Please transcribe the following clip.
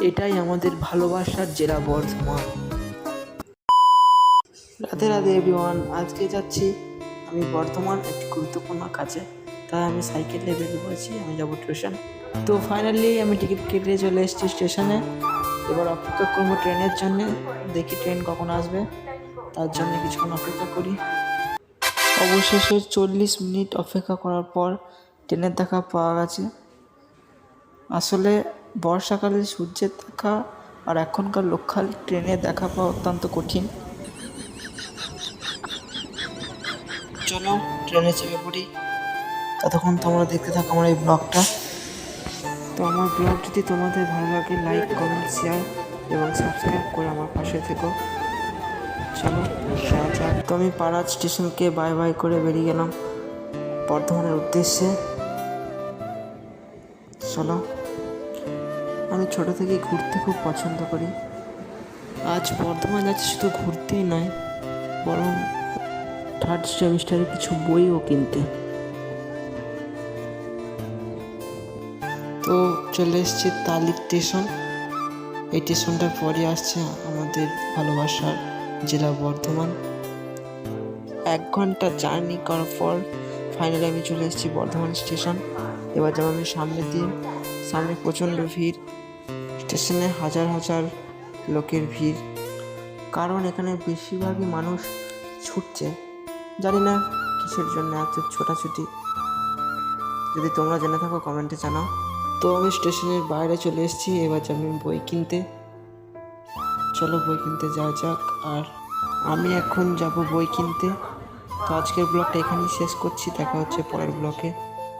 এটাই আমাদের ভালোবাসার জেলা বর্ধমান। রাধে রাধে এভরিওয়ান, আজকে যাচ্ছি আমি বর্ধমান একটি গুরুত্বপূর্ণ কাজে, তাই আমি সাইকেল নিয়ে বেরিয়ে পড়েছি। আমি যাবো স্টেশন। তো ফাইনালি আমি টিকিট কেটে চলে এসেছি স্টেশনে। এবার অপেক্ষা করবো ট্রেনের জন্য, দেখি ট্রেন কখন আসবে, তার জন্য কিছুক্ষণ অপেক্ষা করি। অবশেষে 40 মিনিট অপেক্ষা করার পর ট্রেনের দেখা পাওয়া গেছে। আসলে বর্ষাকালে সূর্যের দেখা আর এখনকার লোকাল ট্রেনে দেখা পাওয়া অত্যন্ত কঠিন। চলো ট্রেনে চেপে পড়ি। ততক্ষণ তোমরা দেখতে থাকো আমার এই ব্লগটা। তো আমার ব্লগ যদি তোমাদের ভালো লাগে, লাইক কমেন্ট শেয়ার এবং সাবস্ক্রাইব করে আমার পাশে থেকো। চলো যাওয়া যাক। তো আমি পাড়ার স্টেশনকে বাই বাই করে বেরিয়ে গেলাম বর্ধমানের উদ্দেশ্যে। চলো, আমি ছোটো থেকেই ঘুরতে খুব পছন্দ করি। আজ বর্ধমান যাচ্ছি শুধু ঘুরতেই নয়, বরং থার্ড সেমিস্টারের কিছু বইও কিনতে। তো চলে এসেছি তালি স্টেশন। এই স্টেশনটার পরে আসছে আমাদের ভালোবাসার জেলা বর্ধমান। 1 ঘন্টা জার্নি করার পর ফাইনালি আমি চলে এসেছি বর্ধমান স্টেশন। এবার যাবো আমি সামনে দিয়ে। সামনে প্রচণ্ড ভিড়, স্টেশনে হাজার হাজার লোকের ভিড়, কারণ এখানে বেশিরভাগই মানুষ ছুটছে। জানি না কিসের জন্য এত ছোটাছুটি, যদি তোমরা জেনে থাকো কমেন্টে জানাও। তো আমি স্টেশনের বাইরে চলে এসেছি, এবার যাবো আমি বই কিনতে। চলো বই কিনতে যাওয়া যাক। আর আমি এখন যাব বই কিনতে। তো আজকের ব্লগটা এখানেই শেষ করছি, দেখা হচ্ছে পরের ব্লগে।